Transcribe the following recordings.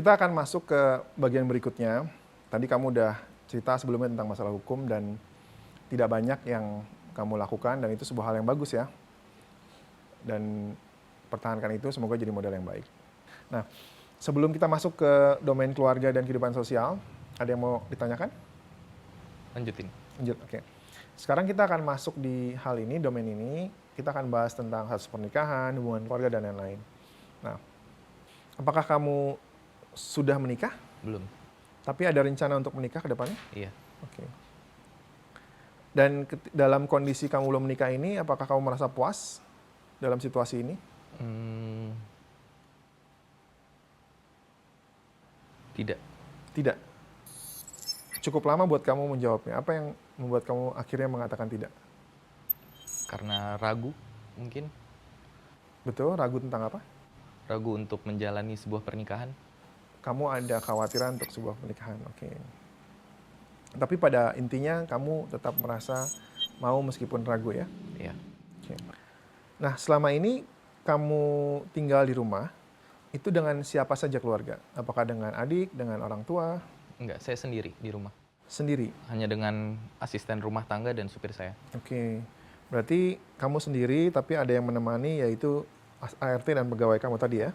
Kita akan masuk ke bagian berikutnya. Tadi kamu udah cerita sebelumnya tentang masalah hukum dan tidak banyak yang kamu lakukan dan itu sebuah hal yang bagus ya. Dan pertahankan itu, semoga jadi model yang baik. Nah, sebelum kita masuk ke domain keluarga dan kehidupan sosial, ada yang mau ditanyakan? Lanjutin. Lanjut, oke. Sekarang kita akan masuk di hal ini, domain ini. Kita akan bahas tentang status pernikahan, hubungan keluarga, dan lain-lain. Nah, apakah kamu sudah menikah? Belum. Tapi ada rencana untuk menikah ke depannya? Iya. Oke. Dan dalam kondisi kamu belum menikah ini, apakah kamu merasa puas dalam situasi ini? Tidak. Tidak. Cukup lama buat kamu menjawabnya. Apa yang membuat kamu akhirnya mengatakan tidak? Karena ragu mungkin. Betul, ragu tentang apa? Ragu untuk menjalani sebuah pernikahan. Kamu ada kekhawatiran untuk sebuah pernikahan, oke. Tapi pada intinya kamu tetap merasa mau meskipun ragu ya? Iya. Oke. Nah, selama ini kamu tinggal di rumah, itu dengan siapa saja keluarga? Apakah dengan adik, dengan orang tua? Enggak, saya sendiri di rumah. Sendiri? Hanya dengan asisten rumah tangga dan supir saya. Oke. Berarti kamu sendiri tapi ada yang menemani yaitu ART dan pegawai kamu tadi ya?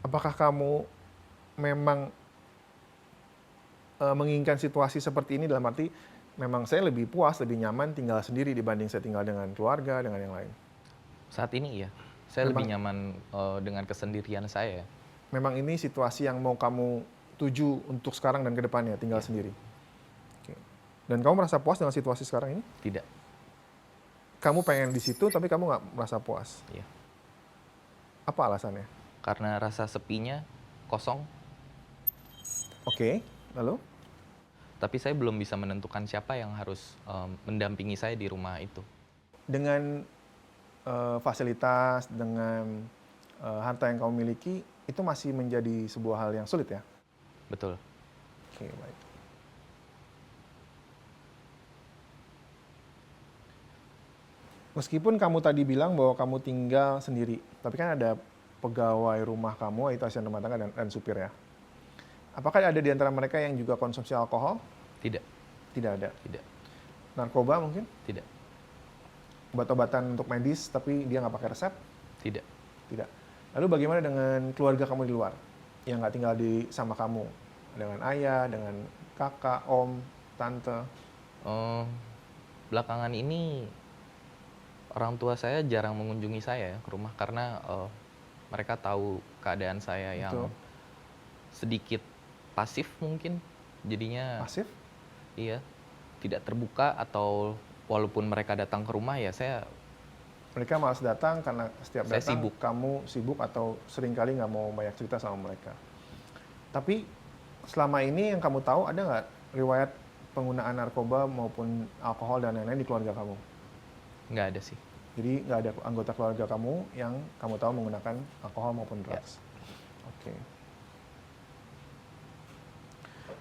Apakah kamu memang menginginkan situasi seperti ini dalam arti memang saya lebih puas, lebih nyaman tinggal sendiri dibanding saya tinggal dengan keluarga, dengan yang lain? Saat ini iya. Saya lebih nyaman dengan kesendirian saya. Memang ini situasi yang mau kamu tuju untuk sekarang dan ke depannya, tinggal sendiri? Oke. Dan kamu merasa puas dengan situasi sekarang ini? Tidak. Kamu pengen di situ tapi kamu nggak merasa puas? Iya. Apa alasannya? Karena rasa sepinya kosong. Oke, lalu? Tapi saya belum bisa menentukan siapa yang harus mendampingi saya di rumah itu. Dengan fasilitas, dengan harta yang kamu miliki, itu masih menjadi sebuah hal yang sulit ya? Betul. Oke, baik. Meskipun kamu tadi bilang bahwa kamu tinggal sendiri, tapi kan ada pegawai rumah kamu, yaitu asisten rumah tangga dan supir ya. Apakah ada di antara mereka yang juga konsumsi alkohol? Tidak. Tidak ada. Tidak. Narkoba mungkin? Tidak. Obat-obatan untuk medis, tapi dia nggak pakai resep? Tidak. Tidak. Lalu bagaimana dengan keluarga kamu di luar? Yang nggak tinggal sama kamu? Dengan ayah, dengan kakak, om, tante? Belakangan ini orang tua saya jarang mengunjungi saya ke rumah karena mereka tahu keadaan saya yang Betul. sedikit pasif mungkin. Jadinya Pasif? iya, tidak terbuka atau walaupun mereka datang ke rumah ya saya Mereka malas datang karena setiap Saya datang sibuk. kamu sibuk atau seringkali nggak mau banyak cerita sama mereka. Tapi selama ini yang kamu tahu ada nggak riwayat penggunaan narkoba maupun alkohol dan lain-lain di keluarga kamu? nggak ada sih. Jadi nggak ada anggota keluarga kamu yang kamu tahu menggunakan alkohol maupun drugs? Oke.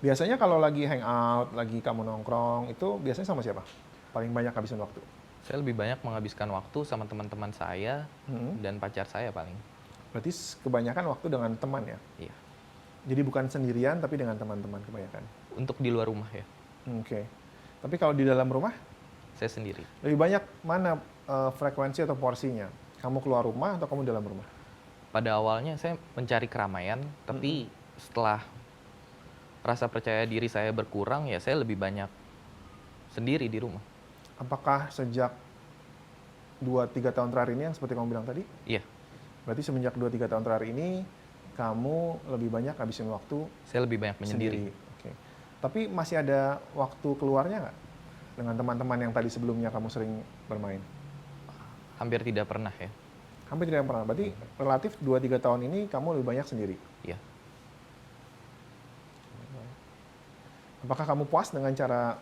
Biasanya kalau lagi hangout, lagi kamu nongkrong, itu biasanya sama siapa? Paling banyak habisin waktu? Saya lebih banyak menghabiskan waktu sama teman-teman saya dan pacar saya paling. Berarti kebanyakan waktu dengan teman ya? Iya. Jadi bukan sendirian tapi dengan teman-teman kebanyakan? Untuk di luar rumah ya, Oke. Tapi kalau di dalam rumah, saya sendiri. lebih banyak mana frekuensi atau porsinya? Kamu keluar rumah atau kamu dalam rumah? Pada awalnya saya mencari keramaian, tapi setelah rasa percaya diri saya berkurang ya saya lebih banyak sendiri di rumah. Apakah sejak 2-3 tahun terakhir ini yang seperti kamu bilang tadi? Iya, Berarti semenjak 2-3 tahun terakhir ini, kamu lebih banyak habisin waktu saya lebih banyak sendiri. menyendiri. Oke. Tapi masih ada waktu keluarnya nggak? Dengan teman-teman yang tadi sebelumnya kamu sering bermain? Hampir tidak pernah ya. Hampir tidak pernah. Berarti relatif 2-3 tahun ini kamu lebih banyak sendiri. Iya. Apakah kamu puas dengan cara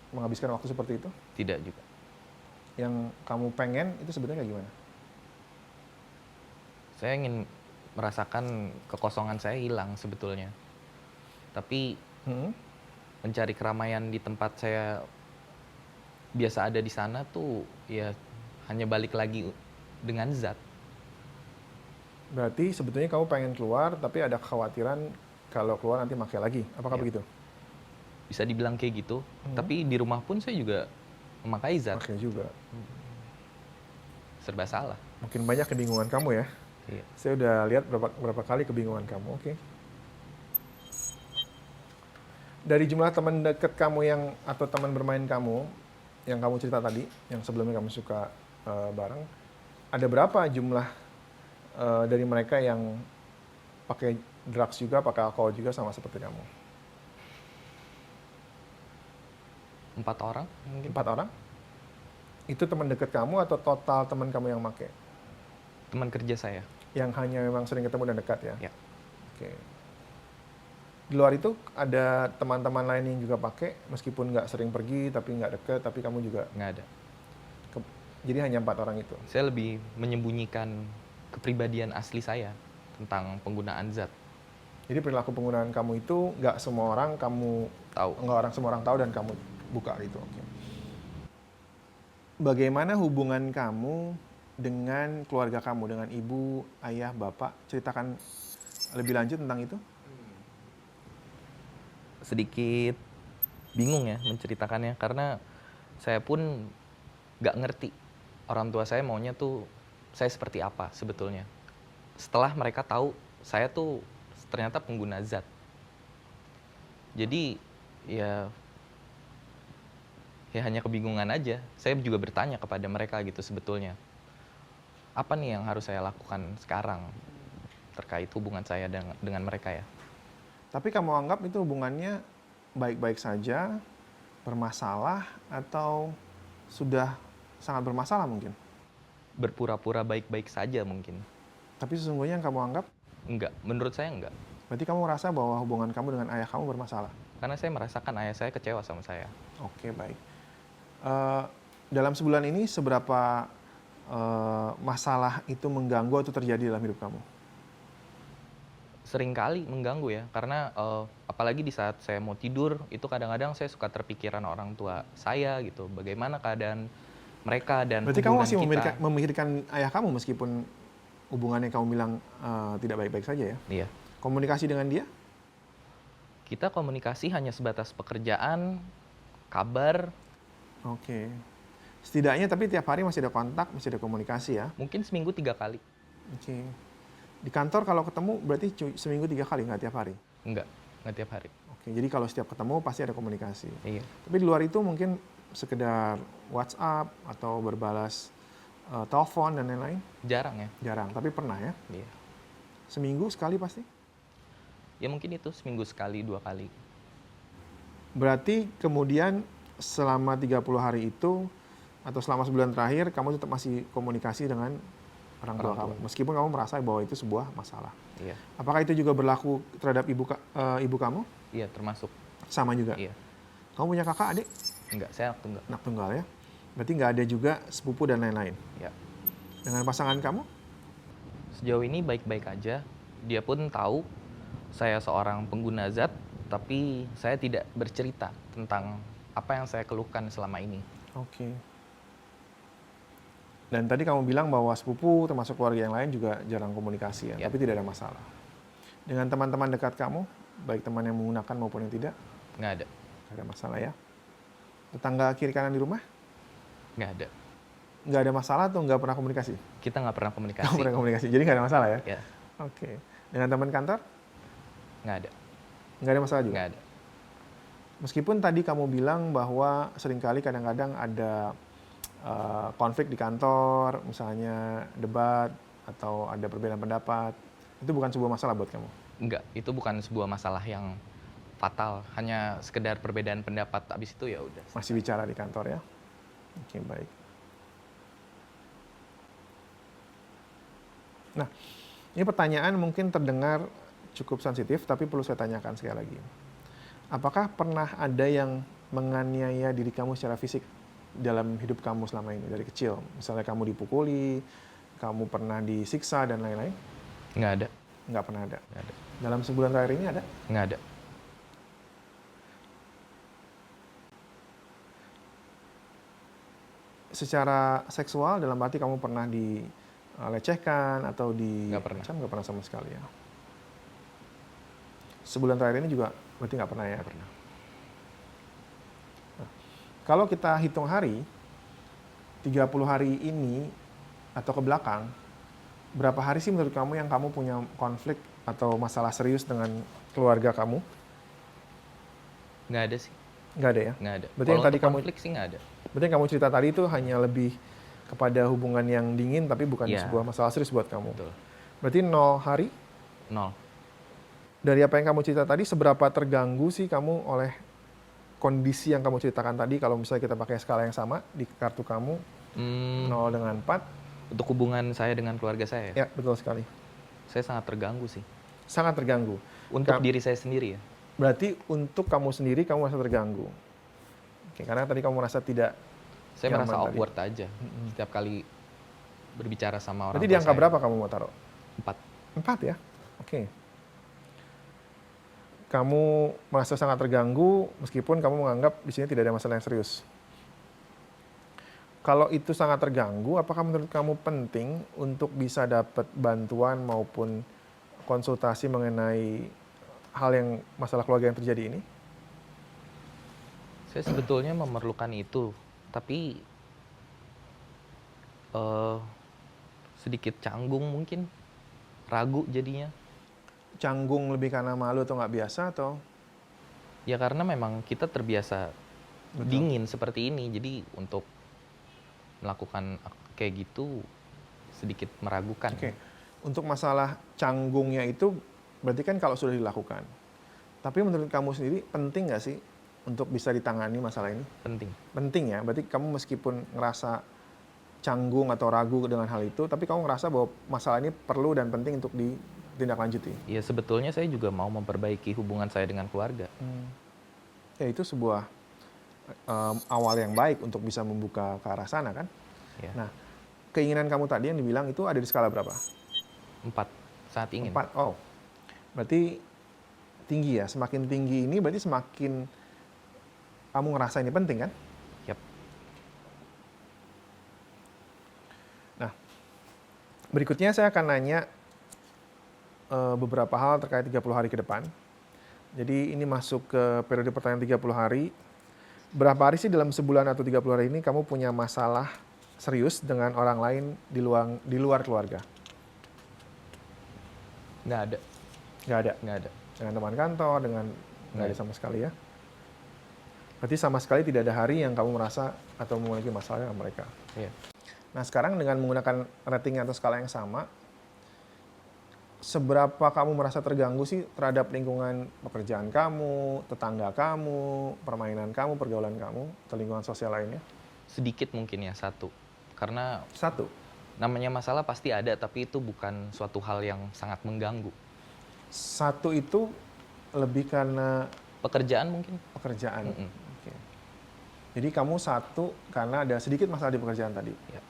menghabiskan waktu seperti itu? Tidak juga. Yang kamu pengen itu sebenarnya gimana? Saya ingin merasakan kekosongan saya hilang sebetulnya. Tapi mencari keramaian di tempat saya biasa ada di sana tuh ya hanya balik lagi dengan zat. Berarti sebetulnya kamu pengen keluar, tapi ada kekhawatiran kalau keluar nanti pakai lagi. Apakah Ya, begitu? bisa dibilang kayak gitu. Tapi di rumah pun saya juga memakai zat. Pakai juga. Serba salah. Mungkin banyak kebingungan kamu ya. Iya. Saya udah lihat berapa kali kebingungan kamu. Oke. Dari jumlah teman dekat kamu yang atau teman bermain kamu yang kamu cerita tadi, yang sebelumnya kamu suka bareng, ada berapa jumlah dari mereka yang pakai drugs juga, pakai alkohol juga sama seperti kamu? 4 orang mungkin. 4 orang? Itu teman dekat kamu atau total teman kamu yang pakai? Teman kerja saya. Yang hanya memang sering ketemu dan dekat ya? Ya. Oke. Di luar itu ada teman-teman lain yang juga pakai, meskipun nggak sering pergi, tapi nggak deket, tapi kamu juga. Nggak ada. Jadi hanya 4 orang itu. Saya lebih menyembunyikan kepribadian asli saya tentang penggunaan zat. Jadi perilaku penggunaan kamu itu nggak semua orang Tahu. semua orang tahu dan kamu buka itu. Oke. Bagaimana hubungan kamu dengan keluarga kamu, dengan ibu, ayah, bapak? Ceritakan lebih lanjut tentang itu. Sedikit bingung ya menceritakannya karena saya pun nggak ngerti orang tua saya maunya tuh saya seperti apa sebetulnya. Setelah mereka tahu saya tuh ternyata pengguna zat. Jadi ya hanya kebingungan aja. Saya juga bertanya kepada mereka gitu sebetulnya. Apa nih yang harus saya lakukan sekarang terkait hubungan saya dengan mereka ya? Tapi kamu anggap itu hubungannya baik-baik saja, bermasalah, atau sudah sangat bermasalah mungkin? Berpura-pura baik-baik saja mungkin. Tapi sesungguhnya yang kamu anggap, Enggak, menurut saya enggak. berarti kamu merasa bahwa hubungan kamu dengan ayah kamu bermasalah? Karena saya merasakan ayah saya kecewa sama saya. Oke, baik. Dalam sebulan ini seberapa masalah itu mengganggu atau terjadi dalam hidup kamu? Seringkali mengganggu ya, karena apalagi di saat saya mau tidur, itu kadang-kadang saya suka terpikiran orang tua saya gitu. Bagaimana keadaan mereka dan Berarti kamu hubungan masih kita. memikirkan ayah kamu meskipun hubungannya kamu bilang tidak baik-baik saja ya? Iya. Komunikasi dengan dia? Kita komunikasi hanya sebatas pekerjaan, kabar, Oke. Setidaknya tapi tiap hari masih ada kontak, masih ada komunikasi ya? mungkin seminggu 3 kali. Oke. Di kantor kalau ketemu berarti seminggu 3 kali, nggak tiap hari? Enggak tiap hari. Oke, jadi kalau setiap ketemu pasti ada komunikasi. Iya. Tapi di luar itu mungkin sekedar WhatsApp atau berbalas telepon dan lain-lain? Jarang ya. Jarang, tapi pernah ya? Iya. Seminggu sekali pasti? Ya mungkin itu seminggu sekali, 2 kali. Berarti kemudian selama 30 hari itu atau selama sebulan terakhir kamu tetap masih komunikasi dengan orang tua kamu, meskipun kamu merasa bahwa itu sebuah masalah. Iya. Apakah itu juga berlaku terhadap ibu kamu? Iya, termasuk. Sama juga? Iya. Kamu punya kakak, adik? Enggak, saya tunggal. Anak tunggal ya? Berarti nggak ada juga sepupu dan lain-lain? Ya. Dengan pasangan kamu? Sejauh ini baik-baik aja. Dia pun tahu saya seorang pengguna zat, tapi saya tidak bercerita tentang apa yang saya keluhkan selama ini. Oke. Dan tadi kamu bilang bahwa sepupu termasuk keluarga yang lain juga jarang komunikasi ya, Ya. tapi tidak ada masalah. Dengan teman-teman dekat kamu, baik teman yang menggunakan maupun yang tidak, Nggak ada. nggak ada masalah ya. Tetangga kiri kanan di rumah, Nggak ada. nggak ada masalah atau nggak pernah komunikasi? Kita nggak pernah komunikasi. Nggak pernah komunikasi, jadi nggak ada masalah ya? Ya, Oke. Dengan teman kantor, nggak ada. nggak ada masalah juga? Nggak ada. Meskipun tadi kamu bilang bahwa seringkali kadang-kadang ada konflik di kantor, misalnya debat atau ada perbedaan pendapat, itu bukan sebuah masalah buat kamu? Nggak, itu bukan sebuah masalah yang fatal. Hanya sekedar perbedaan pendapat, habis itu ya udah. Masih bicara di kantor ya? Oke, baik. Nah, ini pertanyaan mungkin terdengar cukup sensitif, tapi perlu saya tanyakan sekali lagi. Apakah pernah ada yang menganiaya diri kamu secara fisik dalam hidup kamu selama ini, dari kecil? Misalnya kamu dipukuli, kamu pernah disiksa, dan lain-lain? Nggak ada. Nggak pernah ada? Nggak ada. Dalam sebulan terakhir ini ada? Nggak ada. Secara seksual, dalam arti kamu pernah lecehkan atau Nggak pernah. diancam? Nggak pernah sama sekali ya. Sebulan terakhir ini juga berarti nggak pernah ya? Nggak pernah. Kalau kita hitung hari, 30 hari ini atau ke belakang, berapa hari sih menurut kamu yang kamu punya konflik atau masalah serius dengan keluarga kamu? Nggak ada sih. Nggak ada ya? Nggak ada. Berarti Kalau yang tadi untuk kamu, konflik sih nggak ada. berarti yang kamu cerita tadi itu hanya lebih kepada hubungan yang dingin tapi bukan Iya. sebuah masalah serius buat kamu. Betul. Berarti 0 hari? 0. Dari apa yang kamu cerita tadi, seberapa terganggu sih kamu oleh kondisi yang kamu ceritakan tadi? Kalau misalnya kita pakai skala yang sama di kartu kamu, 0 dengan 4. Untuk hubungan saya dengan keluarga saya, Ya, betul sekali. saya sangat terganggu sih. Sangat terganggu. Untuk diri saya sendiri ya. Berarti untuk kamu sendiri kamu merasa terganggu. Oke, karena tadi kamu merasa tidak Saya nyaman merasa tadi. awkward aja setiap kali berbicara sama orang Berarti tua di angka saya. berapa kamu mau taruh? 4. 4 ya? Oke. Kamu merasa sangat terganggu meskipun kamu menganggap di sini tidak ada masalah yang serius. Kalau itu sangat terganggu, apakah menurut kamu penting untuk bisa dapat bantuan maupun konsultasi mengenai hal yang masalah keluarga yang terjadi ini? Saya sebetulnya memerlukan itu, tapi sedikit canggung mungkin, ragu jadinya. Canggung lebih karena malu atau nggak biasa atau? Ya karena memang kita terbiasa Betul. dingin seperti ini, jadi untuk melakukan kayak gitu sedikit meragukan. Oke. Untuk masalah canggungnya itu berarti kan kalau sudah dilakukan. Tapi menurut kamu sendiri penting nggak sih untuk bisa ditangani masalah ini? Penting. Penting ya. Berarti kamu meskipun ngerasa canggung atau ragu dengan hal itu, tapi kamu ngerasa bahwa masalah ini perlu dan penting untuk ditindaklanjuti. Ya sebetulnya saya juga mau memperbaiki hubungan saya dengan keluarga. Ya itu sebuah awal yang baik untuk bisa membuka ke arah sana kan. Ya. Nah, keinginan kamu tadi yang dibilang itu ada di skala berapa? 4. Sangat ingin. 4. Oh, berarti tinggi ya. Semakin tinggi ini berarti semakin kamu ngerasa ini penting kan? Yap. Nah, berikutnya saya akan nanya beberapa hal terkait 30 hari ke depan. Jadi ini masuk ke periode pertanyaan 30 hari. Berapa hari sih dalam sebulan atau 30 hari ini kamu punya masalah serius dengan orang lain di luar keluarga? Nggak ada. Nggak ada? Nggak ada. Dengan teman kantor, dengan nggak ada Nggak. sama sekali ya? Berarti sama sekali tidak ada hari yang kamu merasa atau memiliki masalah dengan mereka. Iya. Nah sekarang dengan menggunakan rating atau skala yang sama, seberapa kamu merasa terganggu sih terhadap lingkungan pekerjaan kamu, tetangga kamu, permainan kamu, pergaulan kamu, atau lingkungan sosial lainnya? Sedikit mungkin ya, 1. Karena 1. namanya masalah pasti ada, tapi itu bukan suatu hal yang sangat mengganggu. 1 itu lebih karena Pekerjaan mungkin. pekerjaan. Mm-mm. Oke. Jadi kamu 1 karena ada sedikit masalah di pekerjaan tadi. Ya.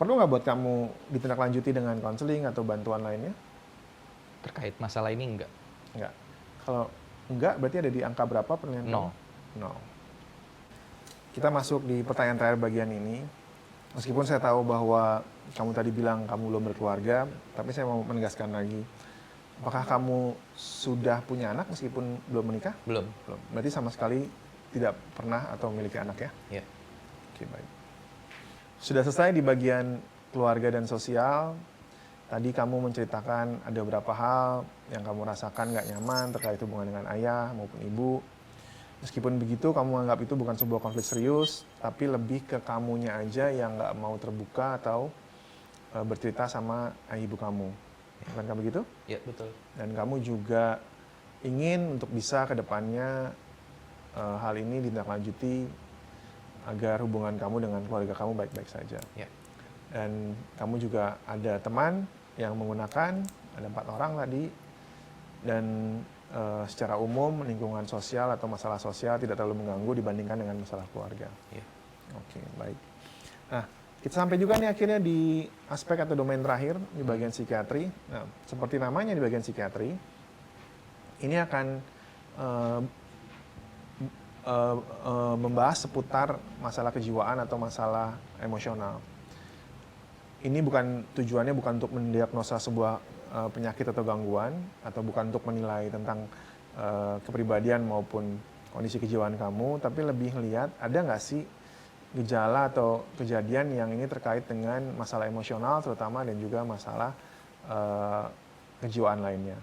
Perlu nggak buat kamu ditindaklanjuti dengan konseling atau bantuan lainnya? Terkait masalah ini enggak. Enggak. Kalau enggak, berarti ada di angka berapa penilaian 0. kamu? 0. Kita masuk di pertanyaan terakhir bagian ini. Meskipun saya tahu bahwa kamu tadi bilang kamu belum berkeluarga, tapi saya mau menegaskan lagi. Apakah kamu sudah punya anak meskipun belum menikah? Belum. Belum. Berarti sama sekali tidak pernah atau memiliki anak ya? Ya. Oke, baik. Sudah selesai di bagian keluarga dan sosial. Tadi kamu menceritakan ada beberapa hal yang kamu rasakan nggak nyaman terkait hubungan dengan ayah maupun ibu. Meskipun begitu, kamu menganggap itu bukan sebuah konflik serius, tapi lebih ke kamunya aja yang nggak mau terbuka atau bercerita sama ayah ibu kamu. Bukankah begitu? Ya, betul. Dan kamu juga ingin untuk bisa ke depannya hal ini ditindaklanjuti agar hubungan kamu dengan keluarga kamu baik-baik saja. Ya. Dan kamu juga ada teman yang menggunakan, ada 4 orang tadi, dan secara umum lingkungan sosial atau masalah sosial tidak terlalu mengganggu dibandingkan dengan masalah keluarga. Ya. Oke, baik. Nah, kita sampai juga nih akhirnya di aspek atau domain terakhir di bagian psikiatri. Nah, seperti namanya di bagian psikiatri, ini akan membahas seputar masalah kejiwaan atau masalah emosional. ini tujuannya bukan untuk mendiagnosa sebuah penyakit atau gangguan, atau bukan untuk menilai tentang kepribadian maupun kondisi kejiwaan kamu, tapi lebih melihat ada nggak sih gejala atau kejadian yang ini terkait dengan masalah emosional terutama dan juga masalah kejiwaan lainnya.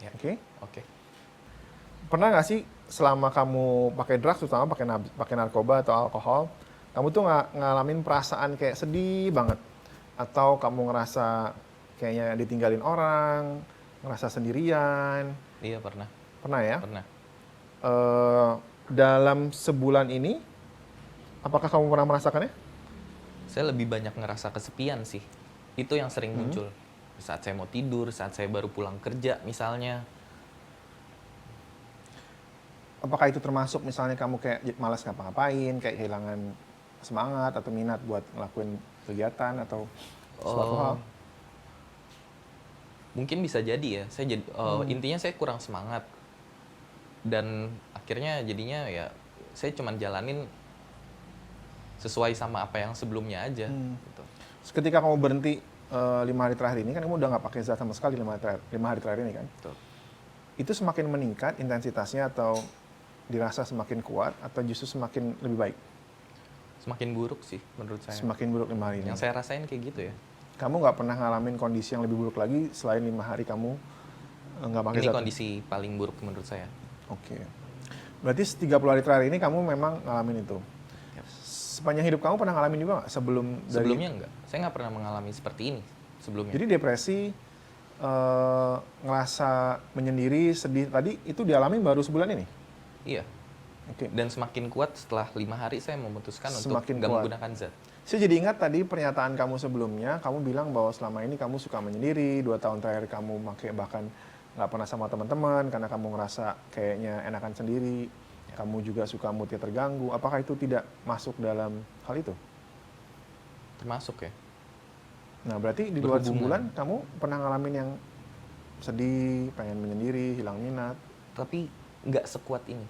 Ya. Oke? Oke. Pernah nggak sih selama kamu pakai drugs, terutama pakai narkoba atau alkohol, kamu tuh nggak ngalamin perasaan kayak sedih banget, atau kamu ngerasa kayaknya ditinggalin orang, ngerasa sendirian? Iya, pernah. Pernah ya? Pernah. Dalam sebulan ini, apakah kamu pernah merasakannya? Saya lebih banyak ngerasa kesepian sih. Itu yang sering muncul. Saat saya mau tidur, saat saya baru pulang kerja misalnya. Apakah itu termasuk misalnya kamu kayak malas ngapa-ngapain, kayak kehilangan semangat atau minat buat ngelakuin kegiatan atau suatu hal? Mungkin bisa jadi ya. Intinya saya kurang semangat. Dan akhirnya jadinya ya saya cuman jalanin sesuai sama apa yang sebelumnya aja. Gitu. Ketika kamu berhenti 5 hari terakhir ini, kan kamu udah nggak pakai zat sama sekali 5 hari terakhir ini kan? Betul. Itu semakin meningkat intensitasnya atau dirasa semakin kuat atau justru semakin lebih baik? Semakin buruk sih menurut saya. Semakin buruk 5 hari ini. Yang saya rasain kayak gitu ya. Kamu nggak pernah ngalamin kondisi yang lebih buruk lagi selain 5 hari kamu nggak pakai Ini zat? kondisi paling buruk menurut saya. Oke. Berarti 30 hari terakhir ini kamu memang ngalamin itu. Yap. Sepanjang hidup kamu pernah ngalamin juga nggak Sebelumnya enggak. Saya nggak pernah mengalami seperti ini sebelumnya. Jadi depresi, ngerasa menyendiri, sedih tadi itu dialami baru sebulan ini? Iya. Oke. Dan semakin kuat setelah 5 hari saya memutuskan untuk Semakin nggak kuat. menggunakan zat. Saya jadi ingat tadi pernyataan kamu sebelumnya, kamu bilang bahwa selama ini kamu suka menyendiri, 2 tahun terakhir kamu pakai bahkan nggak pernah sama teman-teman karena kamu ngerasa kayaknya enakan sendiri, kamu juga suka moodnya terganggu. Apakah itu tidak masuk dalam hal itu? Termasuk ya. Nah berarti di luar Berhubungan. sebulan kamu pernah ngalamin yang sedih, pengen menyendiri, hilang minat? Tapi nggak sekuat ini.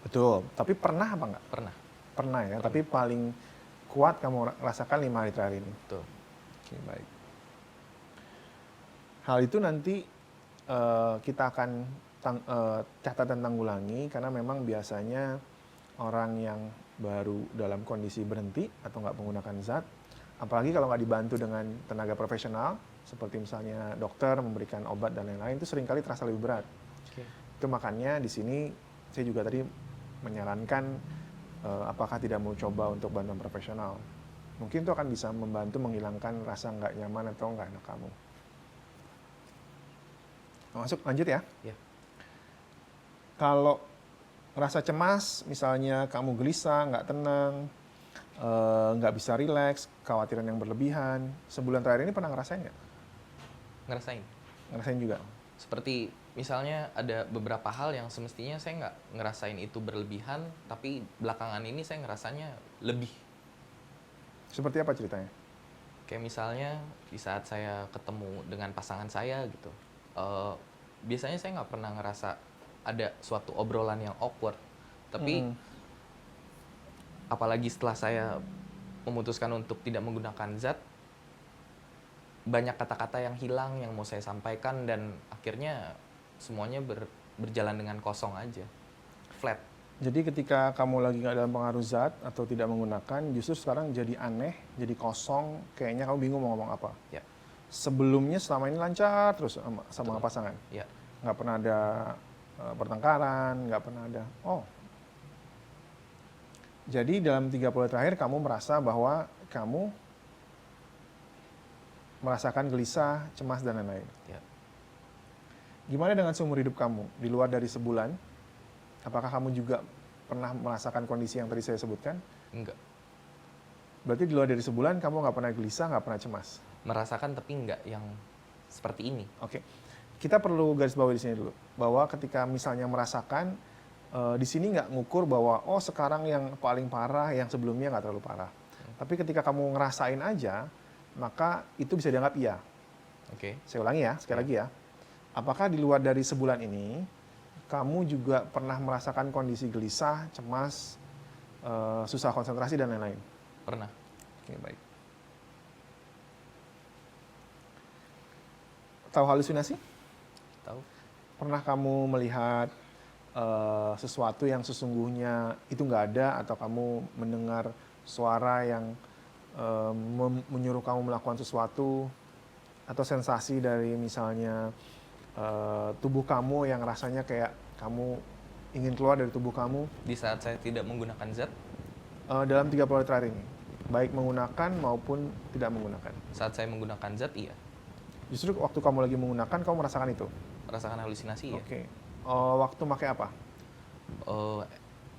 Betul, tapi pernah apa nggak? Pernah. Pernah ya, tapi paling kuat kamu rasakan 5 hari terakhir ini. Betul. Oke, baik. Hal itu nanti kita akan catat dan tanggulangi karena memang biasanya orang yang baru dalam kondisi berhenti atau nggak menggunakan zat, apalagi kalau nggak dibantu dengan tenaga profesional seperti misalnya dokter memberikan obat dan lain-lain, itu seringkali terasa lebih berat. Oke. Itu makanya di sini saya juga tadi menyarankan apakah tidak mau coba untuk bantuan profesional. Mungkin itu akan bisa membantu menghilangkan rasa nggak nyaman atau nggak enak kamu. Masuk, lanjut ya. Ya. Kalau rasa cemas, misalnya kamu gelisah, nggak tenang, nggak bisa rileks, kekhawatiran yang berlebihan, sebulan terakhir ini pernah ngerasain nggak? Ngerasain. Ngerasain juga? Seperti misalnya ada beberapa hal yang semestinya saya nggak ngerasain itu berlebihan, tapi belakangan ini saya ngerasanya lebih. Seperti apa ceritanya? Kayak misalnya di saat saya ketemu dengan pasangan saya gitu, biasanya saya nggak pernah ngerasa ada suatu obrolan yang awkward, tapi apalagi setelah saya memutuskan untuk tidak menggunakan zat, banyak kata-kata yang hilang yang mau saya sampaikan dan akhirnya semuanya berjalan dengan kosong aja, flat. Jadi ketika kamu lagi nggak dalam pengaruh zat atau tidak menggunakan, justru sekarang jadi aneh, jadi kosong, kayaknya kamu bingung mau ngomong apa. Ya. Sebelumnya selama ini lancar terus sama Betul. pasangan? Ya. Nggak pernah ada pertengkaran, nggak pernah ada. Oh. Jadi dalam 30 terakhir kamu merasa bahwa kamu merasakan gelisah, cemas, dan lain-lain. Ya. Gimana dengan seumur hidup kamu? Di luar dari sebulan, apakah kamu juga pernah merasakan kondisi yang tadi saya sebutkan? Enggak. Berarti di luar dari sebulan kamu nggak pernah gelisah, nggak pernah cemas? Merasakan tapi enggak yang seperti ini. Oke. Kita perlu garis bawahi di sini dulu. Bahwa ketika misalnya merasakan, di sini nggak ngukur bahwa, oh sekarang yang paling parah, yang sebelumnya nggak terlalu parah. Tapi ketika kamu ngerasain aja, maka itu bisa dianggap iya. Oke. Saya ulangi ya, sekali lagi ya. Apakah di luar dari sebulan ini, kamu juga pernah merasakan kondisi gelisah, cemas, susah konsentrasi, dan lain-lain? Pernah. Oke, baik. Tahu halusinasi? Tahu? Pernah kamu melihat sesuatu yang sesungguhnya itu nggak ada, atau kamu mendengar suara yang menyuruh kamu melakukan sesuatu, atau sensasi dari misalnya tubuh kamu yang rasanya kayak kamu ingin keluar dari tubuh kamu Di saat saya tidak menggunakan zat, dalam 30 hari terakhir ini, baik menggunakan maupun tidak menggunakan. saat saya menggunakan zat, iya. Justru waktu kamu lagi menggunakan, kamu merasakan itu? Merasakan halusinasi, iya. Oke. Waktu pakai apa?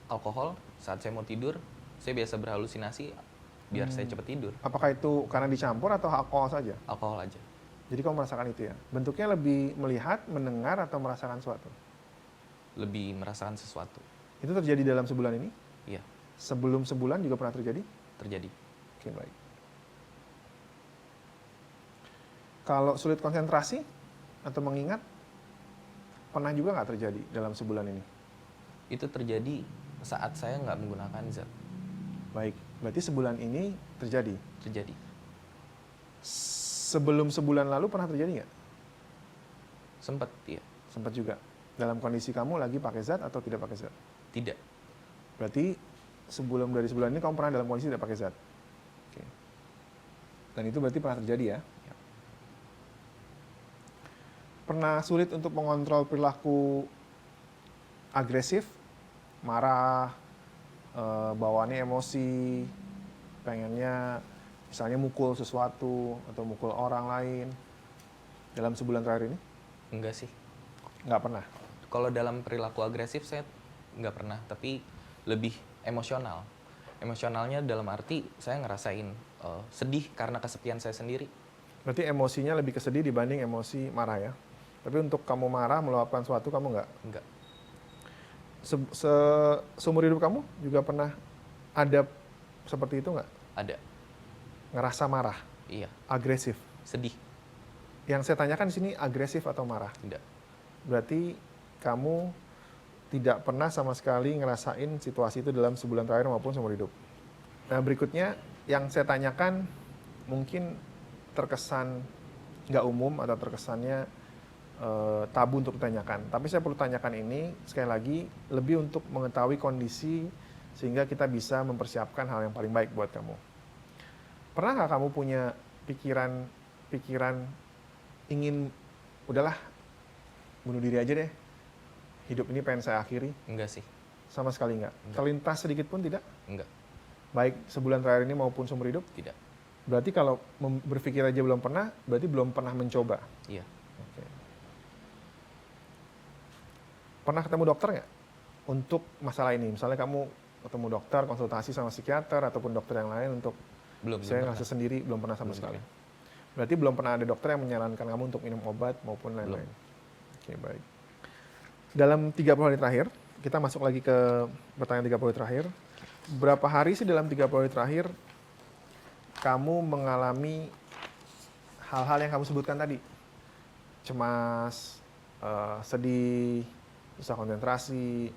Alkohol, saat saya mau tidur, saya biasa berhalusinasi biar saya cepat tidur. Apakah itu karena dicampur atau alkohol saja? Alkohol aja. Jadi kamu merasakan itu ya? Bentuknya lebih melihat, mendengar, atau merasakan sesuatu? Lebih merasakan sesuatu. Itu terjadi dalam sebulan ini? Iya, Sebelum sebulan juga pernah terjadi? terjadi. Oke, baik. Kalau sulit konsentrasi atau mengingat, pernah juga nggak terjadi dalam sebulan ini? Itu terjadi saat saya nggak menggunakan zat. Baik, berarti sebulan ini terjadi. Terjadi. Sebelum sebulan lalu pernah terjadi nggak? Sempat, iya. Sempat juga. Dalam kondisi kamu lagi pakai zat atau tidak pakai zat? Tidak. Berarti sebelum dari sebulan ini kamu pernah dalam kondisi tidak pakai zat. Oke. Dan itu berarti pernah terjadi ya? Ya. Pernah sulit untuk mengontrol perilaku agresif, marah, bawaannya emosi, pengennya misalnya mukul sesuatu atau mukul orang lain dalam sebulan terakhir ini? Enggak sih. Nggak pernah? Kalau dalam perilaku agresif saya nggak pernah, tapi lebih emosional. Emosionalnya dalam arti saya ngerasain sedih karena kesepian saya sendiri. Berarti emosinya lebih kesedih dibanding emosi marah ya? Tapi untuk kamu marah, meluapkan sesuatu kamu nggak? Enggak. Seumur hidup kamu juga pernah ada seperti itu nggak? Ada. Ngerasa marah, Iya. agresif. Sedih. Yang saya tanyakan di sini agresif atau marah? Tidak. Berarti kamu tidak pernah sama sekali ngerasain situasi itu dalam sebulan terakhir maupun seumur hidup. Nah, berikutnya yang saya tanyakan mungkin terkesan nggak umum atau terkesannya tabu untuk ditanyakan. Tapi saya perlu tanyakan ini sekali lagi lebih untuk mengetahui kondisi sehingga kita bisa mempersiapkan hal yang paling baik buat kamu. Pernah nggak kamu punya pikiran ingin udahlah bunuh diri aja deh, hidup ini pengen saya akhiri? Enggak sih. Sama sekali nggak? Enggak. Terlintas sedikit pun tidak? Enggak. Baik sebulan terakhir ini maupun seumur hidup? Tidak. Berarti kalau berpikir aja belum pernah, berarti belum pernah mencoba. Iya. Oke. Pernah ketemu dokter nggak untuk masalah ini? Misalnya kamu ketemu dokter, konsultasi sama psikiater ataupun dokter yang lain untuk Belum saya pernah. ngerasa sendiri, belum pernah sama Belum sekali. pernah. Berarti belum pernah ada dokter yang menyarankan kamu untuk minum obat maupun lain-lain. Oke, baik. Dalam 30 hari terakhir, kita masuk lagi ke pertanyaan 30 hari terakhir. Berapa hari sih dalam 30 hari terakhir kamu mengalami hal-hal yang kamu sebutkan tadi? Cemas, sedih, susah konsentrasi.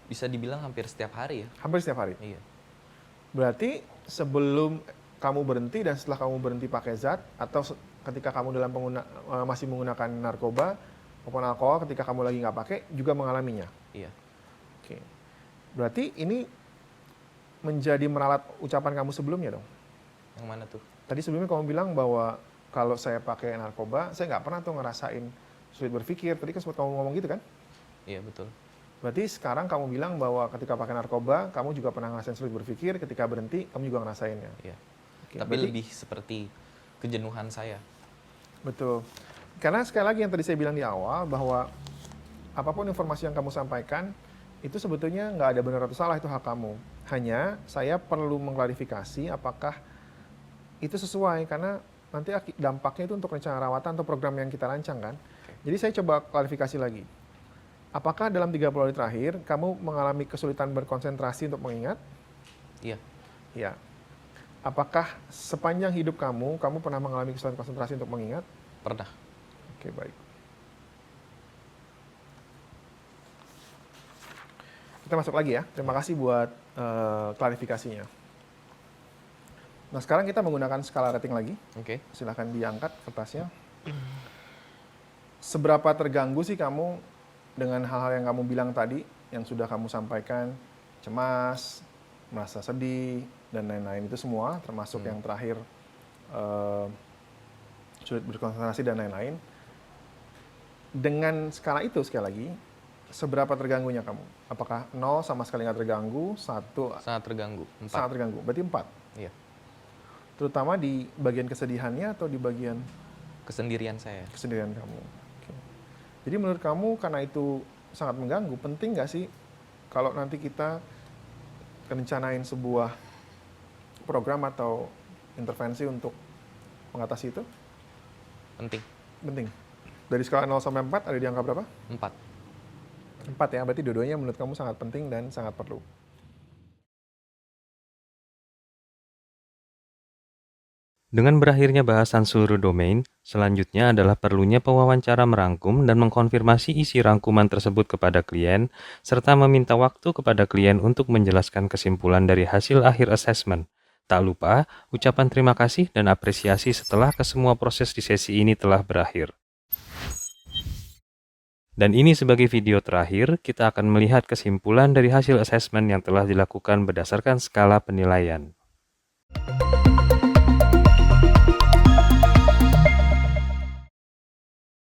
Bisa dibilang hampir setiap hari ya. Hampir setiap hari. Iya. Berarti sebelum kamu berhenti dan setelah kamu berhenti pakai zat, atau ketika kamu masih menggunakan narkoba maupun alkohol, ketika kamu lagi nggak pakai juga mengalaminya. Iya. Oke. Berarti ini menjadi meralat ucapan kamu sebelumnya dong. Yang mana tuh? Tadi sebelumnya kamu bilang bahwa kalau saya pakai narkoba, saya nggak pernah tuh ngerasain sulit berpikir. Tadi kan sempat kamu ngomong gitu kan? Iya, betul. Berarti sekarang kamu bilang bahwa ketika pakai narkoba, kamu juga pernah ngerasain sulit berpikir, ketika berhenti, kamu juga ngerasainnya. Iya. Oke, Tapi berarti- lebih seperti kejenuhan saya. Betul. Karena sekali lagi yang tadi saya bilang di awal, bahwa apapun informasi yang kamu sampaikan, itu sebetulnya nggak ada benar atau salah, itu hak kamu. Hanya saya perlu mengklarifikasi apakah itu sesuai, karena nanti dampaknya itu untuk rencana rawatan atau program yang kita rancang kan. Jadi saya coba klarifikasi lagi. Apakah dalam 30 hari terakhir, kamu mengalami kesulitan berkonsentrasi untuk mengingat? Iya. Ya. Apakah sepanjang hidup kamu pernah mengalami kesulitan konsentrasi untuk mengingat? Pernah. Oke, baik. Kita masuk lagi ya. Terima kasih buat klarifikasinya. Nah, sekarang kita menggunakan skala rating lagi. Oke. Silahkan diangkat kertasnya. Seberapa terganggu sih kamu dengan hal-hal yang kamu bilang tadi, yang sudah kamu sampaikan, cemas, merasa sedih, dan lain-lain itu semua, termasuk yang terakhir, sulit berkonsentrasi dan lain-lain. Dengan skala itu, sekali lagi, seberapa terganggunya kamu? Apakah 0 sama sekali nggak terganggu, 1 Sangat terganggu. 4. sangat terganggu, berarti 4? Iya. Terutama di bagian kesedihannya atau di bagian Kesendirian saya. kesendirian kamu? Oke. Jadi menurut kamu karena itu sangat mengganggu, penting nggak sih kalau nanti kita rencanain sebuah program atau intervensi untuk mengatasi itu? Penting. Penting. Dari skala 0 sampai 4 ada di angka berapa? 4. 4 ya, berarti dua-duanya menurut kamu sangat penting dan sangat perlu. Dengan berakhirnya bahasan seluruh domain, selanjutnya adalah perlunya pewawancara merangkum dan mengkonfirmasi isi rangkuman tersebut kepada klien, serta meminta waktu kepada klien untuk menjelaskan kesimpulan dari hasil akhir assessment. Tak lupa, ucapan terima kasih dan apresiasi setelah kesemua proses di sesi ini telah berakhir. Dan ini sebagai video terakhir, kita akan melihat kesimpulan dari hasil assessment yang telah dilakukan berdasarkan skala penilaian.